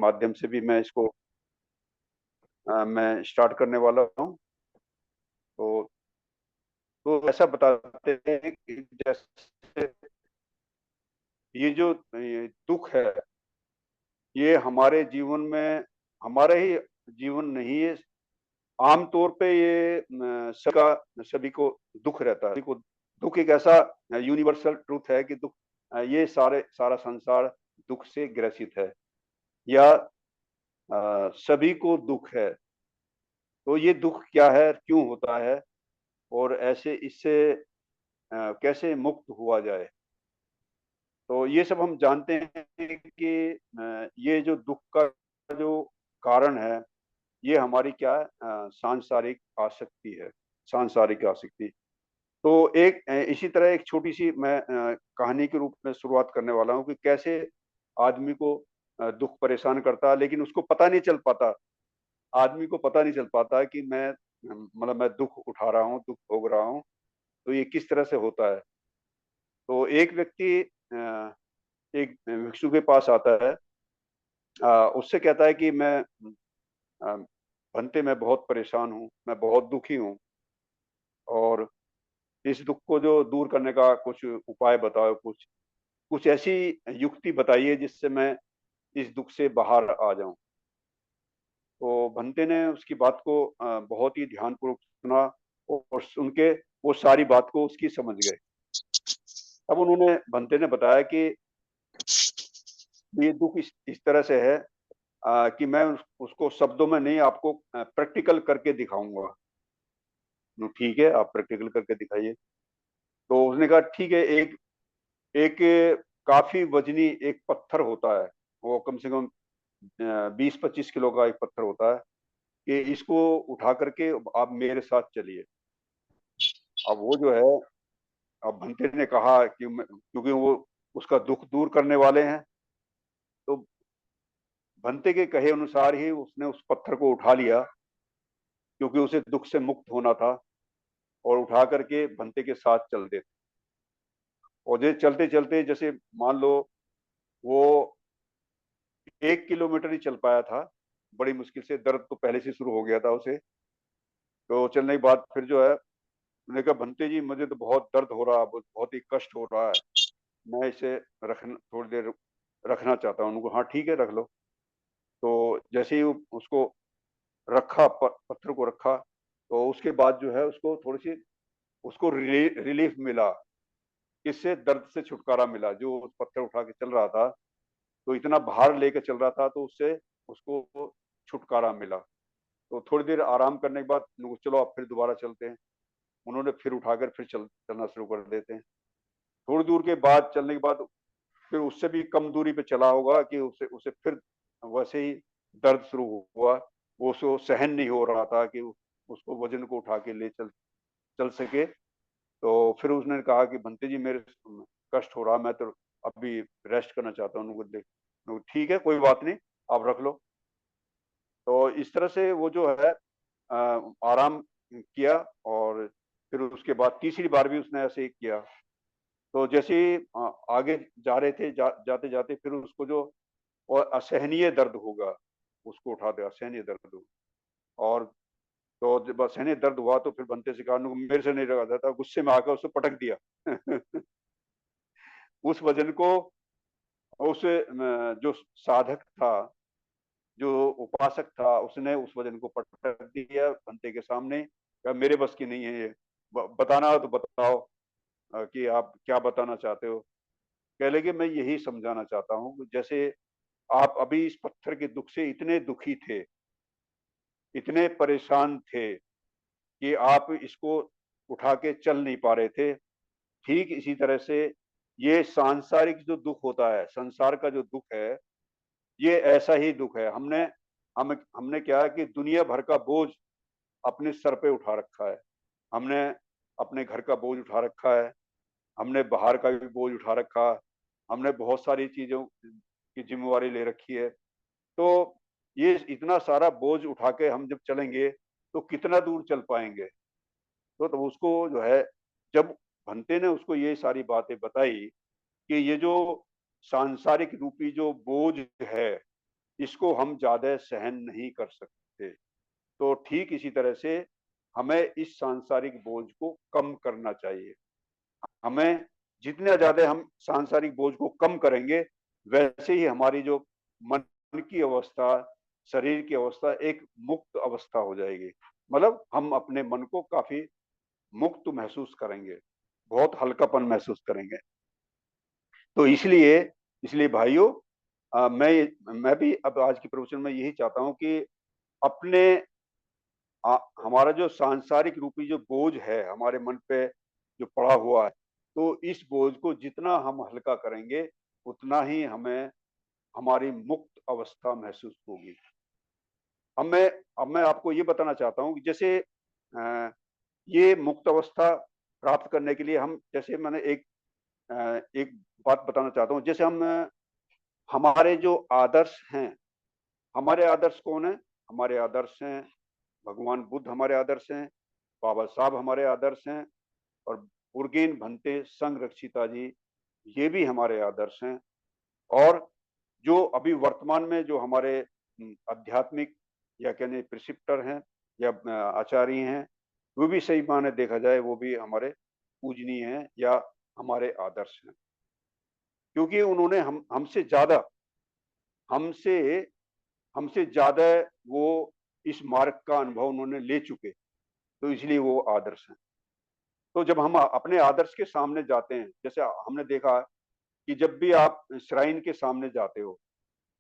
माध्यम से भी मैं इसको मैं स्टार्ट करने वाला हूँ। तो ऐसा बताते हैं कि जैसे ये जो ये दुख है, ये हमारे जीवन में, हमारे ही जीवन नहीं है, आम तौर पे ये सभी को दुख रहता है। सभी को दुख एक ऐसा यूनिवर्सल ट्रूथ है कि दुख, ये सारा संसार दुख से ग्रसित है, या सभी को दुख है। तो ये दुख क्या है, क्यों होता है, और ऐसे इससे कैसे मुक्त हुआ जाए। तो ये सब हम जानते हैं कि ये जो दुख का जो कारण है, ये हमारी क्या है, सांसारिक आसक्ति है, सांसारिक आसक्ति। तो एक इसी तरह एक छोटी सी मैं कहानी के रूप में शुरुआत करने वाला हूँ कि कैसे आदमी को दुख परेशान करता है, लेकिन उसको पता नहीं चल पाता, आदमी को पता नहीं चल पाता कि मैं मतलब मैं दुख उठा रहा हूँ, दुख भोग रहा हूँ। तो ये किस तरह से होता है। तो एक व्यक्ति एक भिक्षु के पास आता है, उससे कहता है कि मैं अ, भंते मैं बहुत परेशान हूँ, मैं बहुत दुखी हूँ, और इस दुख को जो दूर करने का कुछ उपाय बताओ, कुछ कुछ ऐसी युक्ति बताइए जिससे मैं इस दुख से बाहर आ जाऊं। तो भंते ने उसकी बात को बहुत ही ध्यानपूर्वक सुना, और सुन के वो सारी बात को उसकी समझ गए। तब उन्होंने भंते ने बताया कि ये दुख इस तरह से है कि मैं उसको शब्दों में नहीं, आपको प्रैक्टिकल करके दिखाऊंगा। ठीक है, आप प्रैक्टिकल करके दिखाइए। तो उसने कहा ठीक है, एक एक काफी वजनी एक पत्थर होता है, वो कम से कम 20-25 किलो का एक पत्थर होता है, कि इसको उठा करके आप मेरे साथ चलिए। अब वो जो है, अब भंते ने कहा कि क्योंकि वो उसका दुख दूर करने वाले हैं, तो भंते के कहे अनुसार ही उसने उस पत्थर को उठा लिया, क्योंकि उसे दुख से मुक्त होना था, और उठा करके भंते के साथ चल दे। और ये चलते चलते, जैसे मान लो वो 1 किलोमीटर ही चल पाया था, बड़ी मुश्किल से, दर्द तो पहले से शुरू हो गया था उसे। तो चलने के बाद फिर जो है, मैंने कहा भंते जी मुझे तो बहुत दर्द हो रहा है, बहुत ही कष्ट हो रहा है, मैं इसे रखना, थोड़ी देर रखना चाहता हूँ। उनको हाँ ठीक है, रख लो। तो जैसे ही उसको रखा, पत्थर को रखा, तो उसके बाद जो है उसको थोड़ी सी उसको रिलीफ मिला, इससे दर्द से छुटकारा मिला। जो उस पत्थर उठा के चल रहा था, तो इतना भार लेके चल रहा था, तो उससे उसको छुटकारा मिला। तो थोड़ी देर आराम करने के बाद चलो अब फिर दोबारा चलते हैं। उन्होंने फिर उठाकर फिर चलना शुरू कर देते हैं। थोड़ी दूर के बाद चलने के बाद फिर उससे भी कम दूरी पे चला होगा कि उसे उसे फिर वैसे ही दर्द शुरू हुआ। वो उसको सहन नहीं हो रहा था कि उसको वजन को उठा के ले चल चल सके। तो फिर उसने कहा कि बंते जी मेरे कष्ट हो रहा, मैं तो अभी रेस्ट करना चाहता हूँ। उनको देख, ठीक है कोई बात नहीं, आप रख लो। तो इस तरह से वो जो है आराम किया, और फिर उसके बाद तीसरी बार भी उसने ऐसे ही किया। तो जैसे ही आगे जा रहे थे, जाते जाते फिर उसको जो और असहनीय दर्द होगा, उसको उठा दे, असहनीय दर्द हो। और तो जब असहनीय दर्द हुआ, तो फिर बनते से कहा मेरे से नहीं रखा जाता, गुस्से में आकर उसे पटक दिया। उस वजन को, उस जो साधक था, जो उपासक था, उसने उस वजन को पटक दिया बनते के सामने। कहा मेरे बस की नहीं है ये, बताना हो तो बताओ, कि आप क्या बताना चाहते हो। कह लगे मैं यही समझाना चाहता हूँ, जैसे आप अभी इस पत्थर के दुख से इतने दुखी थे, इतने परेशान थे कि आप इसको उठा के चल नहीं पा रहे थे, ठीक इसी तरह से ये सांसारिक जो दुख होता है, संसार का जो दुख है, ये ऐसा ही दुख है। हमने क्या है कि दुनिया भर का बोझ अपने सर पे उठा रखा है। हमने अपने घर का बोझ उठा रखा है, हमने बाहर का भी बोझ उठा रखा, हमने बहुत सारी चीजों की जिम्मेवारी ले रखी है। तो ये इतना सारा बोझ उठा के हम जब चलेंगे, तो कितना दूर चल पाएंगे। तो उसको जो है, जब भंते ने उसको ये सारी बातें बताई कि ये जो सांसारिक रूपी जो बोझ है, इसको हम ज्यादा सहन नहीं कर सकते। तो ठीक इसी तरह से हमें इस सांसारिक बोझ को कम करना चाहिए। हमें जितना ज्यादा हम सांसारिक बोझ को कम करेंगे, वैसे ही हमारी जो मन की अवस्था, शरीर की अवस्था एक मुक्त अवस्था हो जाएगी। मतलब हम अपने मन को काफी मुक्त महसूस करेंगे, बहुत हल्कापन महसूस करेंगे। तो इसलिए इसलिए भाइयों, मैं भी अब आज की प्रवचन में यही चाहता हूं कि अपने हमारा जो सांसारिक रूपी जो बोझ है हमारे मन पे जो पड़ा हुआ है, तो इस बोझ को जितना हम हल्का करेंगे, उतना ही हमें हमारी मुक्त अवस्था महसूस होगी। अब मैं आपको ये बताना चाहता हूँ कि जैसे ये मुक्त अवस्था प्राप्त करने के लिए हम, जैसे मैंने एक बात बताना चाहता हूँ। जैसे हमारे जो आदर्श हैं, हमारे आदर्श कौन है? हमारे आदर्श हैं भगवान बुद्ध, हमारे आदर्श हैं बाबा साहब, हमारे आदर्श हैं, और उर्गेन भंते संरक्षिता जी, ये भी हमारे आदर्श हैं। और जो अभी वर्तमान में जो हमारे आध्यात्मिक या कहने प्रिसिप्टर हैं या आचार्य हैं, वो भी सही माने देखा जाए वो भी हमारे पूजनीय हैं या हमारे आदर्श हैं, क्योंकि उन्होंने हमसे हमसे ज्यादा वो इस मार्ग का अनुभव उन्होंने ले चुके, तो इसलिए वो आदर्श हैं। तो जब हम अपने आदर्श के सामने जाते हैं, जैसे हमने देखा कि जब भी आप श्राइन के सामने जाते हो,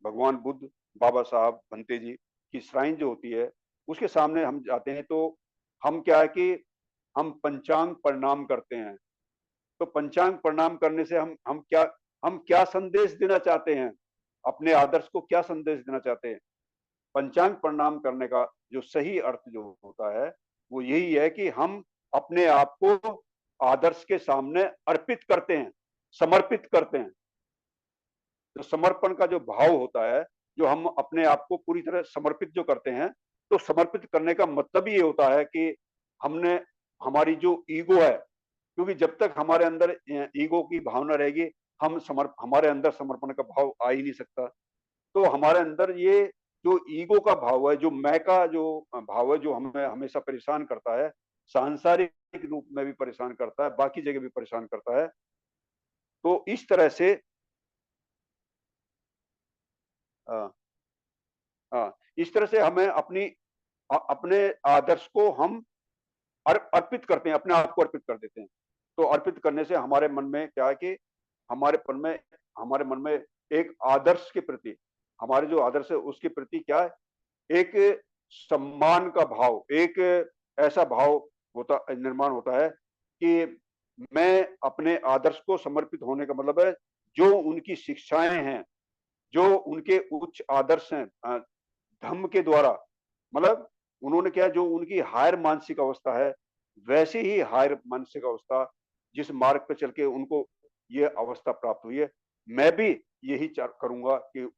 भगवान बुद्ध, बाबा साहब भंते जी की श्राइन जो होती है, उसके सामने हम जाते हैं, तो हम क्या है कि हम पंचांग प्रणाम करते हैं। तो पंचांग प्रणाम करने से हम क्या संदेश देना चाहते हैं? अपने आदर्श को क्या संदेश देना चाहते हैं? पंचांग प्रणाम करने का जो सही अर्थ जो होता है, वो यही है कि हम अपने आप को आदर्श के सामने अर्पित करते हैं, समर्पित करते हैं। तो समर्पण का जो भाव होता है, जो हम अपने आप को पूरी तरह समर्पित जो करते हैं, तो समर्पित करने का मतलब ये होता है कि हमने हमारी जो ईगो है, क्योंकि जब तक हमारे अंदर ईगो की भावना रहेगी, हमारे अंदर समर्पण का भाव आ ही नहीं सकता। तो हमारे अंदर ये जो ईगो का भाव है, जो मैं का जो भाव है, जो हमें हमेशा परेशान करता है, सांसारिक रूप में भी परेशान करता है, बाकी जगह भी परेशान करता है। तो इस तरह से अ, इस तरह से हमें अपने आदर्श को हम अर्पित करते हैं, अपने आप को अर्पित कर देते हैं। तो अर्पित करने से हमारे मन में क्या है कि हमारे मन में एक आदर्श के प्रति, हमारे जो आदर्श है उसके प्रति क्या है, एक सम्मान का भाव, एक ऐसा भाव निर्माण होता है कि मैं अपने आदर्श को समर्पित होने का मतलब है, जो उनकी शिक्षाएं हैं, जो उनके उच्च आदर्श हैं, धम्म के द्वारा, मतलब उन्होंने क्या, जो उनकी हायर मानसिक अवस्था है, वैसे ही हायर मानसिक अवस्था जिस मार्ग पर चल के उनको ये अवस्था प्राप्त हुई है, मैं भी यही करूंगा कि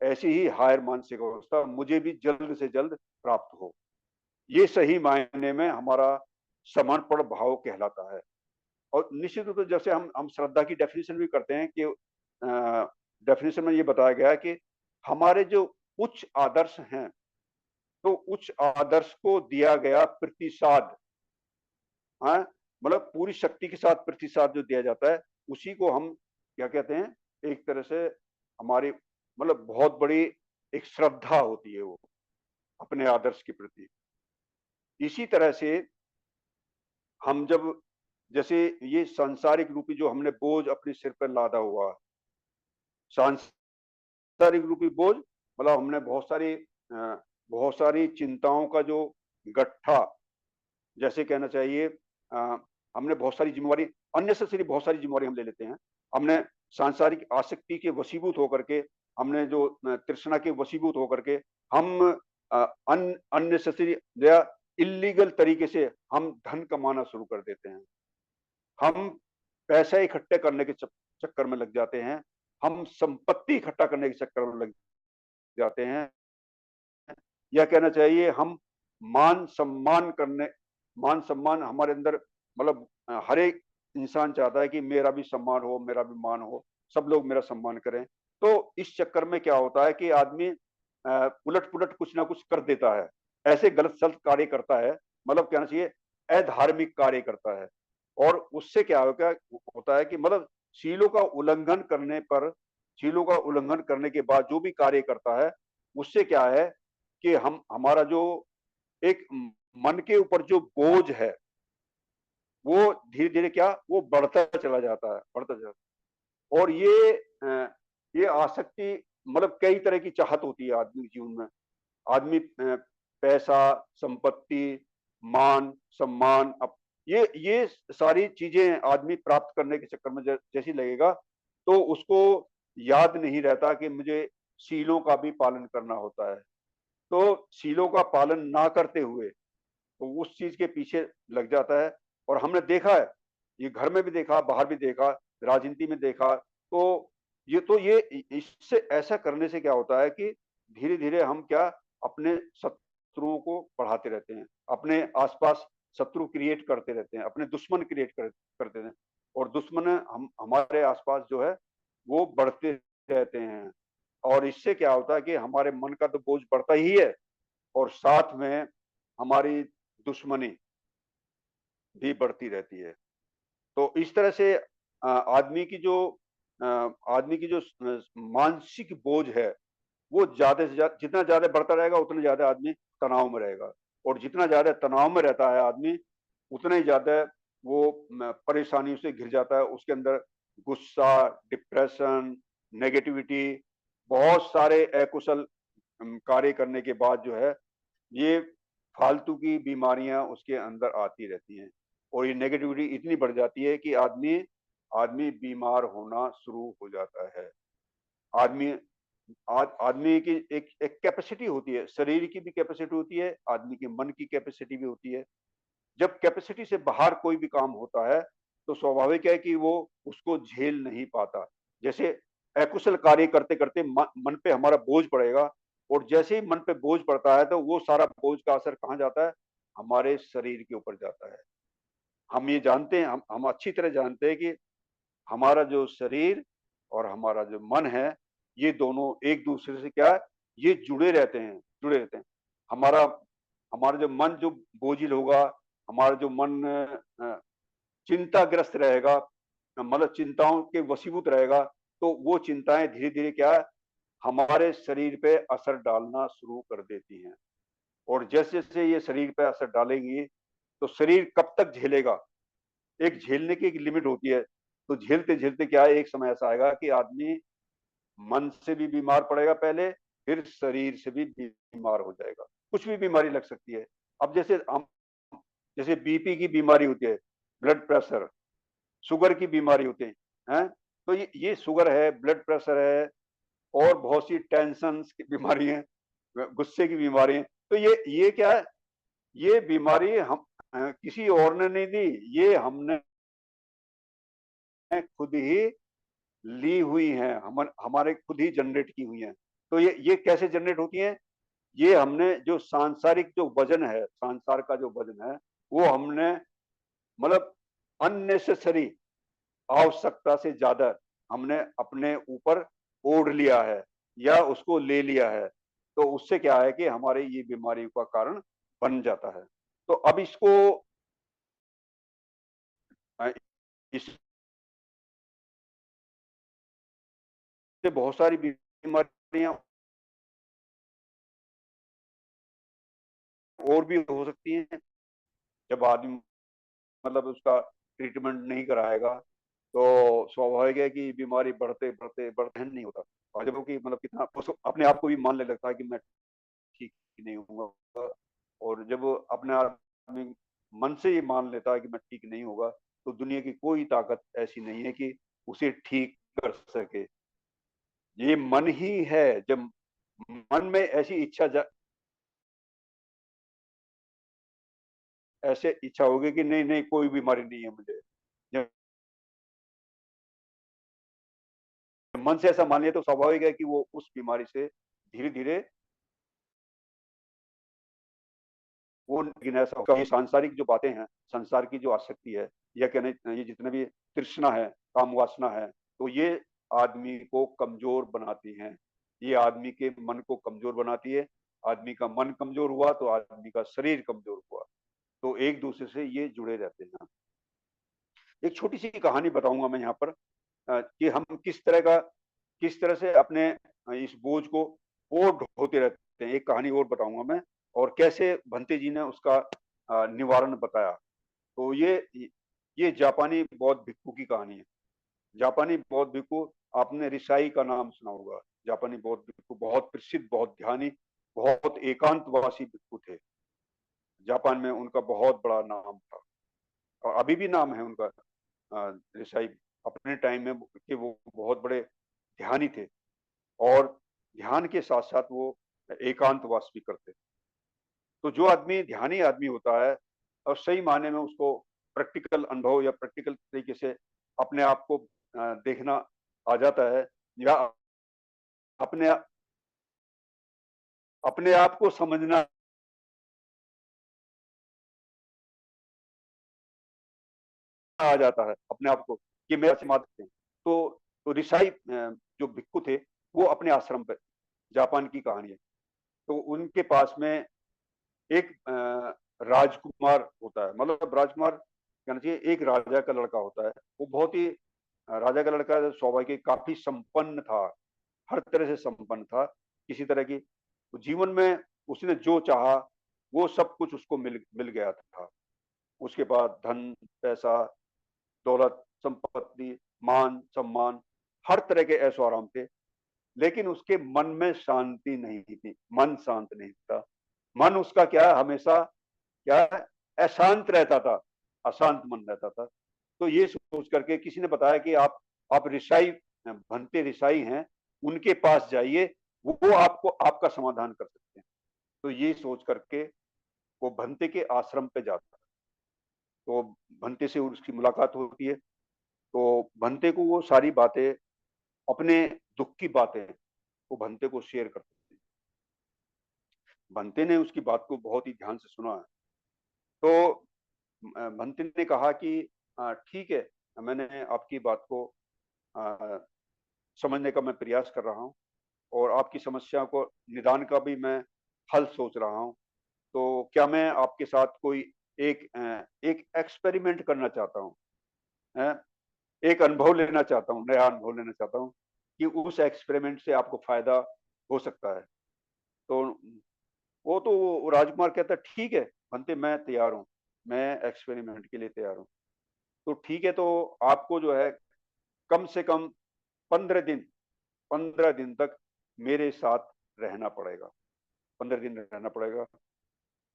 ऐसी ही हायर मानसिक अवस्था मुझे भी जल्द से जल्द प्राप्त हो। ये सही मायने में हमारा समर्पण भाव कहलाता है। और निश्चित रूप से जैसे हम श्रद्धा की डेफिनेशन भी करते हैं कि डेफिनेशन में ये बताया गया है कि हमारे जो उच्च आदर्श हैं, तो उच्च आदर्श को दिया गया प्रतिसाद, हाँ, मतलब पूरी शक्ति के साथ प्रतिसाद जो दिया जाता है, उसी को हम क्या कहते हैं, एक तरह से हमारी मतलब बहुत बड़ी एक श्रद्धा होती है वो अपने आदर्श के प्रति। इसी तरह से हम जब, जैसे ये सांसारिक रूपी जो हमने बोझ अपने सिर पर लादा हुआ, सांसारिक रूपी बोझ मतलब हमने बहुत सारी चिंताओं का जो गट्ठा, जैसे कहना चाहिए, हमने बहुत सारी जिम्मेवारी, अननेसेसरी बहुत सारी जिम्मेवारी हम ले लेते हैं। हमने सांसारिक आसक्ति के वशीभूत होकर के, हमने जो तृष्णा के वशीभूत होकर के हम अननेसेसरी या इलीगल तरीके से हम धन कमाना शुरू कर देते हैं। हम पैसे इकट्ठे करने के चक्कर में लग जाते हैं, हम संपत्ति इकट्ठा करने के चक्कर में लग जाते हैं, या कहना चाहिए हम मान सम्मान करने, मान सम्मान हमारे अंदर, मतलब हर एक इंसान चाहता है कि मेरा भी सम्मान हो, मेरा भी मान हो, सब लोग मेरा सम्मान करें। तो इस चक्कर में क्या होता है कि आदमी उलट पुलट कुछ ना कुछ कर देता है, ऐसे गलत सलत कार्य करता है, मतलब कहना चाहिए अधार्मिक कार्य करता है। और उससे क्या होता है कि मतलब शीलों का उल्लंघन करने पर, शीलों का उल्लंघन करने के बाद जो भी कार्य करता है, उससे क्या है कि हम हमारा जो एक मन के ऊपर जो बोझ है, वो धीरे धीरे क्या वो बढ़ता चला जाता है, बढ़ता जाता है। और ये आसक्ति मतलब कई तरह की चाहत होती है आदमी के जीवन में। आदमी पैसा, संपत्ति, मान, सम्मान, ये सारी चीजें आदमी प्राप्त करने के चक्कर में जैसी लगेगा, तो उसको याद नहीं रहता कि मुझे शीलों का भी पालन करना होता है। तो शीलों का पालन ना करते हुए तो उस चीज के पीछे लग जाता है। और हमने देखा है, ये घर में भी देखा, बाहर भी देखा, राजनीति में देखा। तो ये इससे ऐसा करने से क्या होता है कि धीरे धीरे हम क्या अपने शत्रुओं को बढ़ाते रहते हैं, अपने आसपास शत्रु क्रिएट करते रहते हैं, अपने दुश्मन क्रिएट करते हैं। और दुश्मन हम हमारे आसपास जो है वो बढ़ते रहते हैं। और इससे क्या होता है कि हमारे मन का तो बोझ बढ़ता ही है, और साथ में हमारी दुश्मनी भी बढ़ती रहती है। तो इस तरह से आदमी की जो मानसिक बोझ है, वो ज्यादा से ज्यादा जितना ज्यादा बढ़ता रहेगा उतना ज्यादा आदमी तनाव में रहेगा। और जितना ज्यादा तनाव में रहता है आदमी, उतना ही ज्यादा वो परेशानियों से घिर जाता है। उसके अंदर गुस्सा, डिप्रेशन, नेगेटिविटी, बहुत सारे अकुशल कार्य करने के बाद जो है ये फालतू की बीमारियां उसके अंदर आती रहती हैं। और ये नेगेटिविटी इतनी बढ़ जाती है कि आदमी आदमी बीमार होना शुरू हो जाता है। आदमी आदमी की एक कैपेसिटी होती है, शरीर की भी कैपेसिटी होती है, आदमी के मन की कैपेसिटी भी होती है। जब कैपेसिटी से बाहर कोई भी काम होता है तो स्वाभाविक है कि वो उसको झेल नहीं पाता। जैसे अकुशल कार्य करते करते मन पे हमारा बोझ पड़ेगा, और जैसे ही मन पे बोझ पड़ता है तो वो सारा बोझ का असर कहाँ जाता है, हमारे शरीर के ऊपर जाता है। हम ये जानते हैं, हम अच्छी तरह जानते हैं कि हमारा जो शरीर और हमारा जो मन है, ये दोनों एक दूसरे से क्या है, ये जुड़े रहते हैं। हमारा हमारा जो मन जो बोझिल होगा, हमारा जो मन चिंताग्रस्त रहेगा, मतलब चिंताओं के वशीभूत रहेगा, तो वो चिंताएं धीरे धीरे क्या है हमारे शरीर पे असर डालना शुरू कर देती हैं। और जैसे जैसे ये शरीर पे असर डालेंगी तो शरीर कब तक झेलेगा, एक झेलने की एक लिमिट होती है। तो झेलते झेलते क्या है, एक समय ऐसा आएगा कि आदमी मन से भी बीमार पड़ेगा पहले, फिर शरीर से भी बीमार हो जाएगा। कुछ भी बीमारी लग सकती है। अब जैसे बीपी की बीमारी होती है, ब्लड प्रेशर, शुगर की बीमारी होती है। तो ये शुगर है, ब्लड प्रेशर है, और बहुत सी टेंशन की बीमारी है, गुस्से की बीमारी है। तो ये क्या है, ये बीमारी हम किसी और ने नहीं दी, ये हमने खुद ही ली हुई हैं, हमारे खुद ही जनरेट की हुई हैं। तो ये कैसे जनरेट होती हैं, ये हमने जो सांसारिक जो वजन है, संसार का जो वजन है, वो हमने मतलब अननेसेसरी, आवश्यकता से ज्यादा हमने अपने ऊपर ओढ़ लिया है या उसको ले लिया है। तो उससे क्या है कि हमारे ये बीमारी का कारण बन जाता है। तो अब अ, इससे बहुत सारी बीमारियां और भी हो सकती हैं। जब आदमी मतलब उसका ट्रीटमेंट नहीं कराएगा तो स्वाभाविक है कि बीमारी बढ़ते बढ़ते बढ़ते नहीं होता। और जब वो कि मतलब कितना उसको अपने आप को भी मानने लगता है कि मैं ठीक नहीं होऊंगा। और जब वो अपने आदमी मन से ये मान लेता है कि मैं ठीक नहीं होगा, तो दुनिया की कोई ताकत ऐसी नहीं है कि उसे ठीक कर सके। ये मन ही है। जब मन में ऐसी ऐसे इच्छा होगी कि नहीं नहीं कोई बीमारी नहीं है मुझे, जब मन से ऐसा मान लिया तो स्वाभाविक है कि वो उस बीमारी से धीरे धीरे वो, लेकिन ऐसा होगा, ये सांसारिक जो बातें हैं, संसार की जो आसक्ति है, या कहने ये जितने भी तृष्णा है, काम वासना है, तो ये आदमी को कमजोर बनाती हैं। ये आदमी के मन को कमजोर बनाती है। आदमी का मन कमजोर हुआ तो आदमी का शरीर कमजोर हुआ। तो एक दूसरे से ये जुड़े रहते हैं। एक छोटी सी कहानी बताऊंगा मैं यहाँ पर, कि हम किस तरह से अपने इस बोझ को और ढोते रहते हैं। एक कहानी और बताऊंगा मैं, और कैसे भंते जी ने उसका निवारण बताया। तो ये जापानी बौद्ध भिक्षु की कहानी है। जापानी बौद्ध भिक्षु, आपने रिसाई का नाम सुना होगा। जापानी बौद्ध भिक्षु बहुत प्रसिद्ध, बहुत ध्यानी, बहुत एकांतवासी भिक्षु थे। जापान में उनका बहुत बड़ा नाम था, और अभी भी नाम है उनका। रिसाई अपने टाइम में कि वो बहुत बड़े ध्यानी थे, और ध्यान के साथ साथ वो एकांतवास भी करते। तो जो आदमी ध्यानी आदमी होता है, और सही मायने में उसको प्रैक्टिकल अनुभव या प्रैक्टिकल तरीके से अपने आप को देखना आ जाता है, या अपने अपने आप को समझना आ जाता है, अपने आप को कि मेरा समाज है। तो ऋषाई जो भिक्षु थे, वो अपने आश्रम पे, जापान की कहानी है। तो उनके पास में एक राजकुमार होता है, मतलब राजकुमार कहना चाहिए, एक राजा का लड़का होता है। वो बहुत ही राजा का लड़का स्वाभाविक काफी संपन्न था, हर तरह से संपन्न था। किसी तरह की जीवन में उसने जो चाहा वो सब कुछ उसको मिल मिल गया था। उसके बाद धन, पैसा, दौलत, संपत्ति, मान सम्मान, हर तरह के ऐशो आराम थे। लेकिन उसके मन में शांति नहीं थी, मन शांत नहीं था। मन उसका क्या, हमेशा क्या, अशांत रहता था, अशांत मन रहता था। तो ये सोच करके किसी ने बताया कि आप ऋषाई, भंते ऋषाई हैं, उनके पास जाइए, वो आपको आपका समाधान कर सकते हैं। तो ये सोच करके वो भंते के आश्रम पे जाता है। तो भंते से उसकी मुलाकात होती है। तो भंते को वो सारी बातें, अपने दुख की बातें, वो भंते को शेयर करते हैं। भंते ने उसकी बात को बहुत ही ध्यान से सुना है। तो भंते ने कहा कि ठीक है, मैंने आपकी बात को अ, समझने का मैं प्रयास कर रहा हूँ, और आपकी समस्या को निदान का भी मैं हल सोच रहा हूँ। तो क्या मैं आपके साथ कोई एक एक्सपेरिमेंट करना चाहता हूँ, एक अनुभव लेना चाहता हूँ, नया अनुभव लेना चाहता हूँ, कि उस एक्सपेरिमेंट से आपको फायदा हो सकता है। तो वो राजकुमार कहता है, ठीक है बनते, मैं तैयार हूँ, मैं एक्सपेरिमेंट के लिए तैयार हूँ। तो ठीक है, तो आपको जो है कम से कम 15 दिन, 15 दिन तक मेरे साथ रहना पड़ेगा। 15 दिन रहना पड़ेगा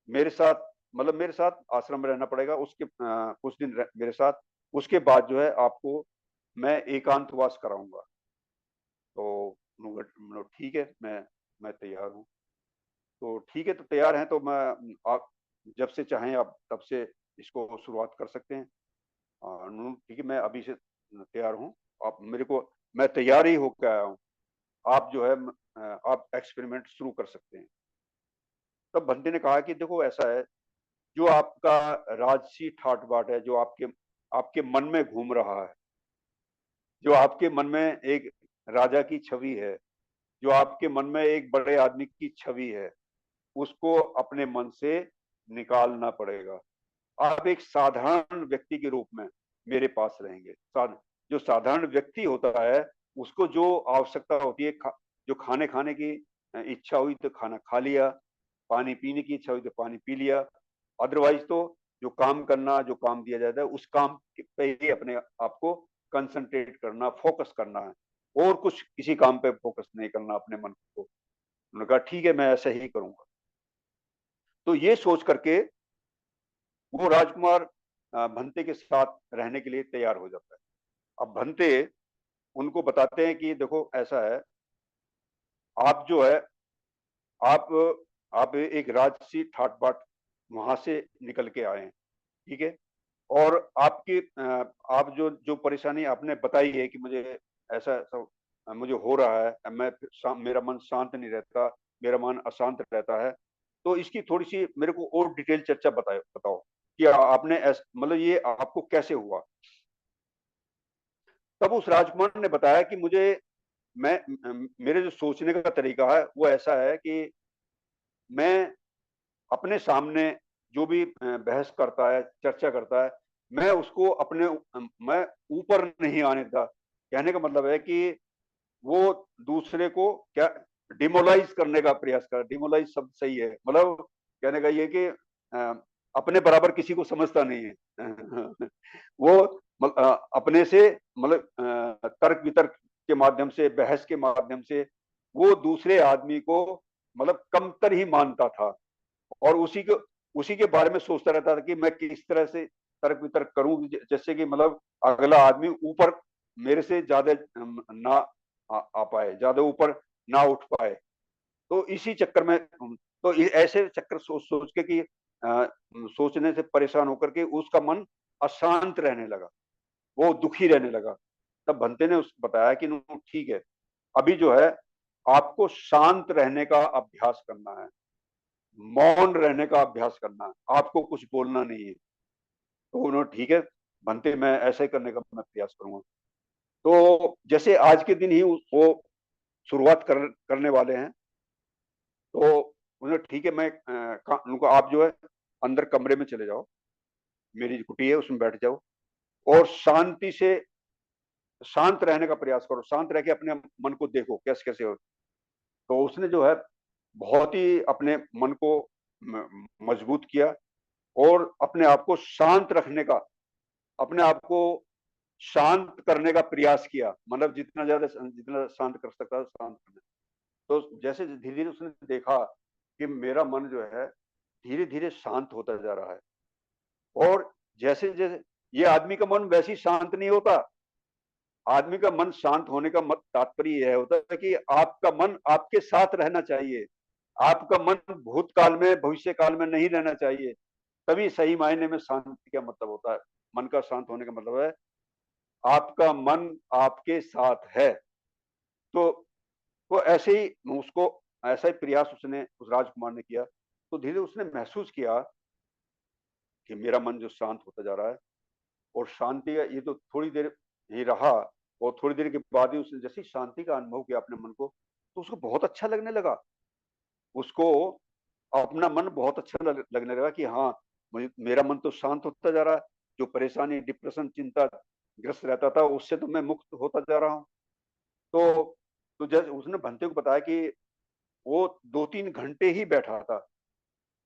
मेरे साथ, मतलब मेरे साथ आश्रम में रहना पड़ेगा। उसके कुछ दिन मेरे साथ, उसके बाद जो है आपको मैं एकांतवास कराऊंगा। तो ठीक है, मैं तैयार हूँ। तो ठीक है, तो तैयार हैं तो मैं, आप जब से चाहें आप तब से इसको शुरुआत कर सकते हैं। ठीक है, मैं अभी से तैयार हूँ। आप मेरे को, मैं तैयार ही होकर आया हूँ। आप जो है आप एक्सपेरिमेंट शुरू कर सकते हैं। तब बंदे ने कहा कि देखो ऐसा है, जो आपका राजसी ठाट बाट है, जो आपके आपके मन में घूम रहा है, जो आपके मन में एक राजा की छवि है, जो आपके मन में एक बड़े आदमी की छवि है, उसको अपने मन से निकालना पड़ेगा। आप एक साधारण व्यक्ति के रूप में मेरे पास रहेंगे। जो साधारण व्यक्ति होता है, उसको जो आवश्यकता होती है, जो खाने खाने की इच्छा हुई तो खाना खा लिया, पानी पीने की इच्छा हुई तो पानी पी लिया। अदरवाइज तो जो काम करना, जो काम दिया जाता है, उस काम पे ही अपने आप को कंसंट्रेट करना, फोकस करना है, और कुछ किसी काम पे फोकस नहीं करना अपने मन को। उन्होंने कहा ठीक है, मैं ऐसा ही करूंगा। तो ये सोच करके वो राजकुमार भंते के साथ रहने के लिए तैयार हो जाता है। अब भंते उनको बताते हैं कि देखो ऐसा है, आप जो है, आप आप एक राजसी ठाट बाट वहां से निकल के आए हैं, ठीक है। और आपकी आप जो परेशानी आपने बताई है कि मुझे ऐसा ऐसा मुझे हो रहा है, मेरा मन शांत नहीं रहता, मेरा मन अशांत रहता है। तो इसकी थोड़ी सी मेरे को और डिटेल चर्चा बताओ कि आपने मतलब ये आपको कैसे हुआ। तब उस राजकुमार ने बताया कि मुझे मेरे जो सोचने का तरीका है वो ऐसा है कि मैं अपने सामने जो भी बहस करता है, चर्चा करता है, मैं उसको मैं ऊपर नहीं आने देता। कहने का मतलब है कि वो दूसरे को क्या डिमोलाइज करने का प्रयास कर, डिमोलाइज शब्द सही है, मतलब कहने का ये कि अपने बराबर किसी को समझता नहीं है। वो अपने से मतलब तर्क वितर्क के माध्यम से, बहस के माध्यम से वो दूसरे आदमी को मतलब कमतर ही मानता था और उसी के बारे में सोचता रहता था कि मैं किस तरह से तर्क वितर्क करूं जैसे कि मतलब अगला आदमी ऊपर मेरे से ज्यादा ना आ पाए, ज्यादा ऊपर ना उठ पाए। तो इसी चक्कर में तो ऐसे चक्कर सोच सोच के कि सोचने से परेशान होकर के उसका मन अशांत रहने लगा, वो दुखी रहने लगा। तब भंते ने उसको बताया कि ठीक है, अभी जो है आपको शांत रहने का अभ्यास करना है, मौन रहने का अभ्यास करना है, आपको कुछ बोलना नहीं है। तो उन्होंने ठीक है बनते, मैं ऐसा ही करने का मैं प्रयास करूंगा। तो जैसे आज के दिन ही वो शुरुआत करने वाले हैं, तो उन्होंने ठीक है मैं उनको आप जो है अंदर कमरे में चले जाओ, मेरी जो कुटी है उसमें बैठ जाओ और शांति से शांत रहने का प्रयास करो, शांत रह के अपने मन को देखो कैसे कैसे हो। तो उसने जो है बहुत ही अपने मन को मजबूत किया और अपने आप को शांत रखने का, अपने आप को शांत करने का प्रयास किया, मतलब जितना शांत कर सकता था शांत करने। तो जैसे धीरे धीरे उसने देखा कि मेरा मन जो है धीरे धीरे शांत होता जा रहा है और जैसे जैसे ये आदमी का मन वैसे ही शांत नहीं होता। आदमी का मन शांत होने का तात्पर्य यह होता है कि आपका मन आपके साथ रहना चाहिए, आपका मन भूतकाल में भविष्य काल में नहीं रहना चाहिए। तभी सही मायने में शांति का मतलब होता है। मन का शांत होने का मतलब है आपका मन आपके साथ है। तो ऐसे ही उसको ऐसा ही प्रयास उसने उस राजकुमार ने किया। तो धीरे उसने महसूस किया कि मेरा मन जो शांत होता जा रहा है और शांति का ये तो थोड़ी देर ही रहा और थोड़ी देर के बाद ही उसने जैसे ही शांति का अनुभव किया अपने मन को, तो उसको बहुत अच्छा लगने लगा। उसको अपना मन बहुत अच्छा लगने लगा कि हाँ, मेरा मन तो शांत होता जा रहा है, जो परेशानी डिप्रेशन चिंता ग्रस्त रहता था उससे तो मैं मुक्त होता जा रहा हूँ। तो जैसे उसने भंते को बताया कि वो 2-3 घंटे ही बैठा था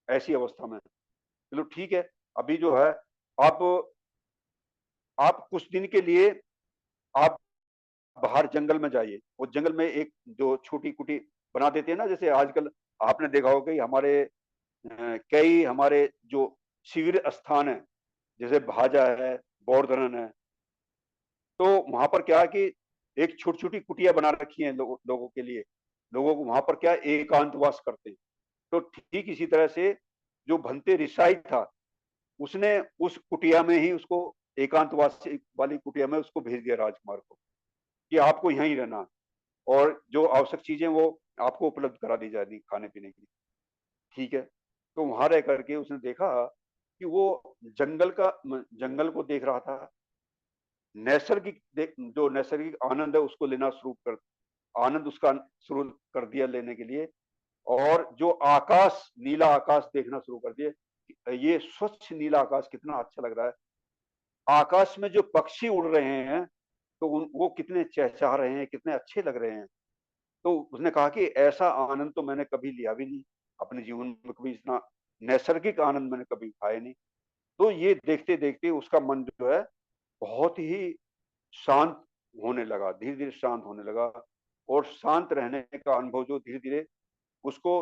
ऐसी अवस्था में। चलो ठीक है, अभी जो है आप कुछ दिन के लिए आप बाहर जंगल में जाइए। वो जंगल में एक जो छोटी कुटी बना देते हैं ना, जैसे आजकल आपने देखा होगा कि कई हमारे जो शिविर स्थान है, जैसे भाजा है, बौरधरन है, तो वहां पर क्या है कि एक छोटी छोटी कुटिया बना रखी है लोगों के लिए। लोगों को वहां पर क्या एकांतवास करते हैं। तो ठीक इसी तरह से जो भंते रिसाई था, उसने उस कुटिया में ही उसको एकांतवास वाली कुटिया में उसको भेज दिया राजकुमार को कि आपको यहीं रहना और जो आवश्यक चीजें वो आपको उपलब्ध करा दी जाएगी खाने पीने की। ठीक है, तो वहां रह करके उसने देखा कि वो जंगल को देख रहा था, जो नैसर्गिक आनंद है उसको लेना आनंद उसका शुरू कर दिया लेने के लिए। और जो आकाश, नीला आकाश देखना शुरू कर दिए। ये स्वच्छ नीला आकाश कितना अच्छा लग रहा है। आकाश में जो पक्षी उड़ रहे हैं तो वो कितने चहचहा रहे हैं, कितने अच्छे लग रहे हैं। तो उसने कहा कि ऐसा आनंद तो मैंने कभी लिया भी नहीं अपने जीवन में, कभी इतना नैसर्गिक आनंद मैंने कभी खाया नहीं। तो ये देखते देखते उसका मन जो है बहुत ही शांत होने लगा, धीरे धीरे शांत होने लगा। और शांत रहने का अनुभव जो धीरे धीरे उसको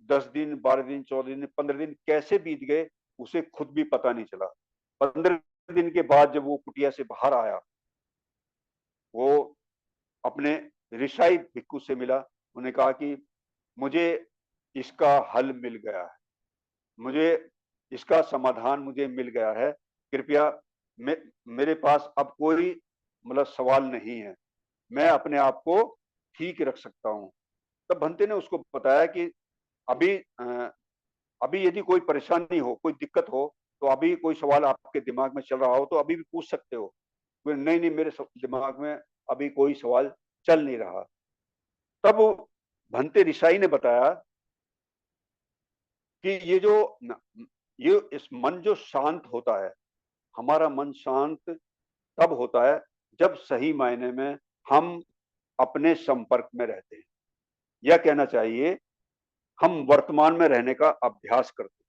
10 दिन 12 दिन 14 दिन 15 दिन कैसे बीत गए उसे खुद भी पता नहीं चला। 15 दिन के बाद जब वो कुटिया से बाहर आया, वो अपने ऋषाई भिक्खु से मिला। उन्होंने कहा कि मुझे इसका हल मिल गया है, मुझे इसका समाधान मुझे मिल गया है। कृपया मेरे पास अब कोई मतलब सवाल नहीं है, मैं अपने आप को ठीक रख सकता हूँ। तब भंते ने उसको बताया कि अभी अभी यदि कोई परेशानी हो, कोई दिक्कत हो, तो अभी कोई सवाल आपके दिमाग में चल रहा हो तो अभी भी पूछ सकते हो। नहीं नहीं, मेरे दिमाग में अभी कोई सवाल चल नहीं रहा। तब भंते रिसाई ने बताया कि ये इस मन जो शांत होता है, हमारा मन शांत तब होता है जब सही मायने में हम अपने संपर्क में रहते हैं, या कहना चाहिए हम वर्तमान में रहने का अभ्यास करते हैं।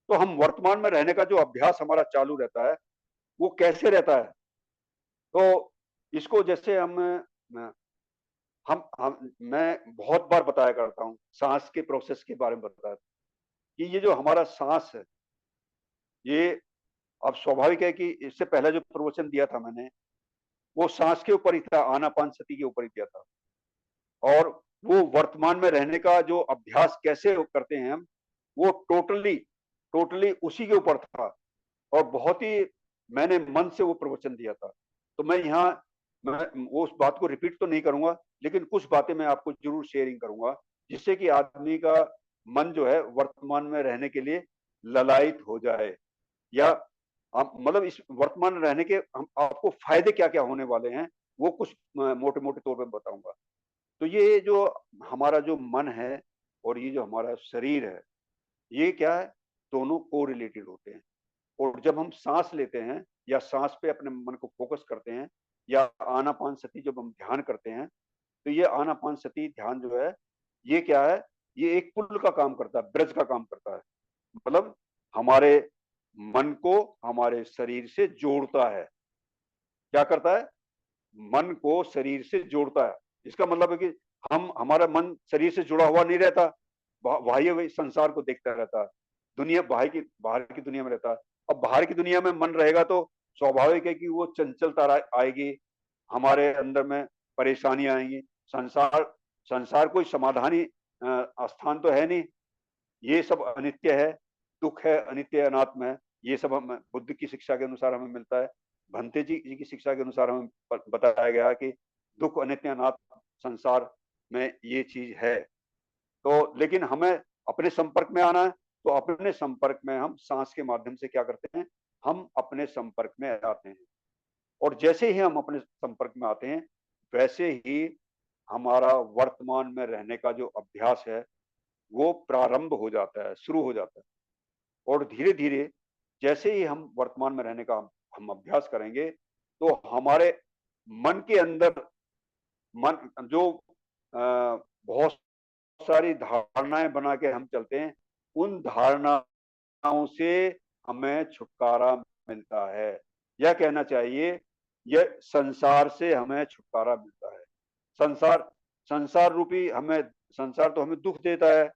तो हम वर्तमान में रहने का जो अभ्यास हमारा चालू रहता है, वो कैसे रहता है? तो इसको जैसे हम मैं बहुत बार बताया करता हूँ, सांस के प्रोसेस के बारे में बताया कि ये जो हमारा सांस है, ये अब स्वाभाविक है कि इससे पहले जो प्रवचन दिया था मैंने, वो सांस के ऊपर ही था, आनापान सती के ऊपर ही दिया था। और वो वर्तमान में रहने का जो अभ्यास कैसे करते हैं हम, वो टोटली टोटली उसी के ऊपर था। और बहुत ही मैंने मन से वो प्रवचन दिया था। तो मैं वो उस बात को रिपीट तो नहीं करूंगा, लेकिन कुछ बातें मैं आपको जरूर शेयरिंग करूंगा, जिससे कि आदमी का मन जो है वर्तमान में रहने के लिए ललायित हो जाए, या आप मतलब इस वर्तमान में रहने के हम आपको फायदे क्या क्या होने वाले हैं, वो कुछ मोटे मोटे तौर पर बताऊंगा। तो ये जो हमारा जो मन है और ये जो हमारा शरीर है, ये क्या है, दोनों को रिलेटेड होते हैं। और जब हम सांस लेते हैं या सांस पे अपने मन को फोकस करते हैं, या आनापान सती जब हम ध्यान करते हैं, तो ये आनापान सती ध्यान जो है, ये क्या है, ये एक पुल का काम करता है, ब्रिज का काम करता है। मतलब हमारे मन को हमारे शरीर से जोड़ता है। क्या करता है? मन को शरीर से जोड़ता है। इसका मतलब है कि हम हमारा मन शरीर से जुड़ा हुआ नहीं रहता, बाह्य संसार को देखता रहता है, दुनिया बाहर की दुनिया में रहता है। अब बाहर की दुनिया में मन रहेगा तो स्वाभाविक है कि वो चंचलता आएगी, हमारे अंदर में परेशानियां आएंगी। संसार संसार कोई समाधानी स्थान तो है नहीं, ये सब अनित्य है, दुख है, अनित्य अनात्म है। ये सब हम बुद्ध की शिक्षा के अनुसार हमें मिलता है, भंते जी की शिक्षा के अनुसार हमें बताया गया कि दुख, अनित्य, अनात्म संसार में ये चीज है। तो लेकिन हमें अपने संपर्क में आना है, तो अपने संपर्क में हम सांस के माध्यम से क्या करते हैं, हम अपने संपर्क में आते हैं। और जैसे ही हम अपने संपर्क में आते हैं, वैसे ही हमारा वर्तमान में रहने का जो अभ्यास है, वो प्रारंभ हो जाता है, शुरू हो जाता है। और धीरे धीरे जैसे ही हम वर्तमान में रहने का हम अभ्यास करेंगे, तो हमारे मन के अंदर मन जो बहुत सारी धारणाएं बना के हम चलते हैं, उन धारणाओं से हमें छुटकारा मिलता है, यह कहना चाहिए यह संसार से हमें छुटकारा मिलता है। संसार संसार रूपी हमें संसार तो हमें दुख देता है।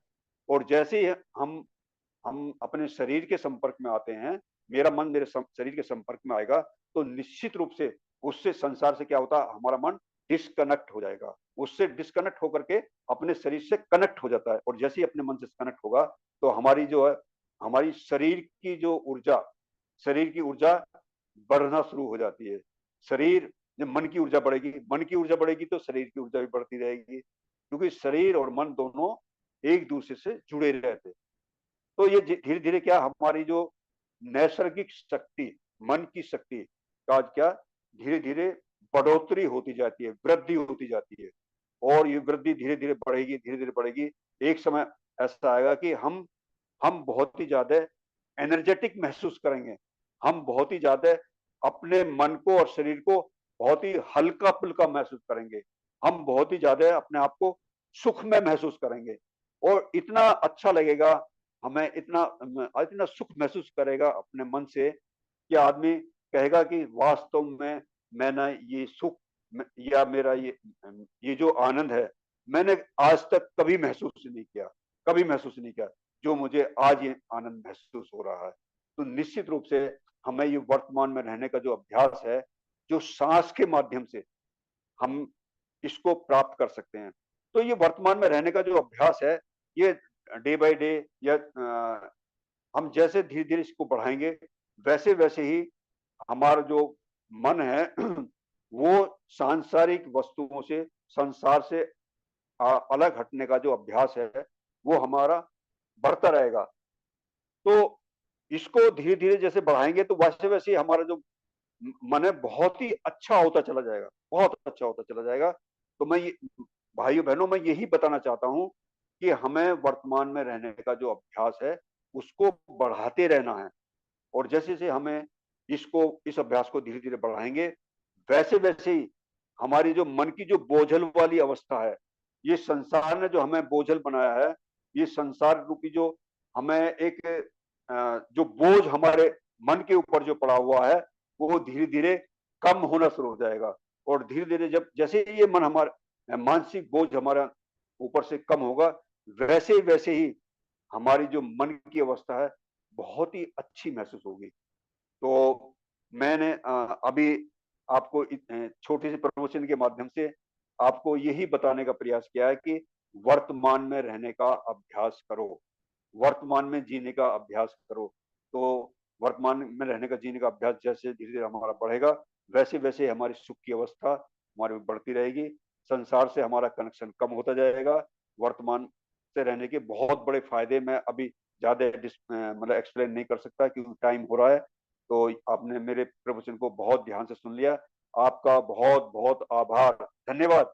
और जैसे ही हम अपने शरीर के संपर्क में आते हैं, मेरा मन मेरे शरीर के संपर्क में आएगा, तो निश्चित रूप से उससे संसार से क्या होता है, हमारा मन डिस्कनेक्ट हो जाएगा। उससे डिस्कनेक्ट होकर के अपने शरीर से कनेक्ट हो जाता है। और जैसे ही अपने मन से कनेक्ट होगा, तो हमारी जो है, हमारी शरीर की ऊर्जा बढ़ना शुरू हो जाती है। शरीर जब मन की ऊर्जा बढ़ेगी, मन की ऊर्जा बढ़ेगी तो शरीर की ऊर्जा भी बढ़ती रहेगी, क्योंकि शरीर और मन दोनों एक दूसरे से जुड़े रहते हैं। तो ये धीरे धीरे क्या, हमारी जो नैसर्गिक शक्ति, मन की शक्ति का क्या, धीरे धीरे बढ़ोतरी होती जाती है, वृद्धि होती जाती है। और ये वृद्धि धीरे धीरे बढ़ेगी, धीरे धीरे बढ़ेगी। एक समय ऐसा आएगा कि हम बहुत ही ज्यादा एनर्जेटिक महसूस करेंगे। हम बहुत ही ज्यादा अपने मन को और शरीर को बहुत ही हल्का फुल्का महसूस करेंगे। हम बहुत ही ज्यादा अपने आप को सुख में महसूस करेंगे, और इतना अच्छा लगेगा हमें, इतना इतना सुख महसूस करेगा अपने मन से, कि आदमी कहेगा कि वास्तव में मैंने ये सुख या मेरा ये जो आनंद है, मैंने आज तक कभी महसूस नहीं किया, कभी महसूस नहीं किया, जो मुझे आज ये आनंद महसूस हो रहा है। तो निश्चित रूप से हमें ये वर्तमान में रहने का जो अभ्यास है, जो सांस के माध्यम से हम इसको प्राप्त कर सकते हैं। तो ये वर्तमान में रहने का जो अभ्यास है, ये डे बाय डे, या हम जैसे धीरे धीरे इसको बढ़ाएंगे, वैसे वैसे ही हमारा जो मन है वो सांसारिक वस्तुओं से, संसार से अलग हटने का जो अभ्यास है, वो हमारा बढ़ता रहेगा। तो इसको धीरे धीरे जैसे बढ़ाएंगे, तो वैसे वैसे ही हमारा जो मन है बहुत ही अच्छा होता चला जाएगा, बहुत अच्छा होता चला जाएगा। तो भाइयों बहनों, मैं यही बताना चाहता हूं कि हमें वर्तमान में रहने का जो अभ्यास है उसको बढ़ाते रहना है। और जैसे जैसे हमें इस अभ्यास को धीरे धीरे बढ़ाएंगे, वैसे वैसे ही हमारी जो मन की जो बोझल वाली अवस्था है, ये संसार ने जो हमें बोझल बनाया है, ये संसार रूपी जो हमें एक जो बोझ हमारे मन के ऊपर जो पड़ा हुआ है, वो धीरे धीरे कम होना शुरू हो जाएगा। और धीरे धीरे जब जैसे ये मन हमारा मानसिक बोझ हमारा ऊपर से कम होगा, वैसे ही हमारी जो मन की अवस्था है बहुत ही अच्छी महसूस होगी। तो मैंने अभी आपको छोटे से प्रवचन के माध्यम से आपको यही बताने का प्रयास किया है कि वर्तमान में रहने का अभ्यास करो, वर्तमान में जीने का अभ्यास करो। तो वर्तमान में रहने का जीने का अभ्यास जैसे धीरे धीरे हमारा बढ़ेगा, वैसे वैसे हमारी सुख की अवस्था हमारी में बढ़ती रहेगी, संसार से हमारा कनेक्शन कम होता जाएगा। वर्तमान से रहने के बहुत बड़े फायदे मैं अभी ज्यादा मतलब एक्सप्लेन नहीं कर सकता क्योंकि टाइम हो रहा है। तो आपने मेरे प्रवचन को बहुत ध्यान से सुन लिया, आपका बहुत बहुत आभार, धन्यवाद।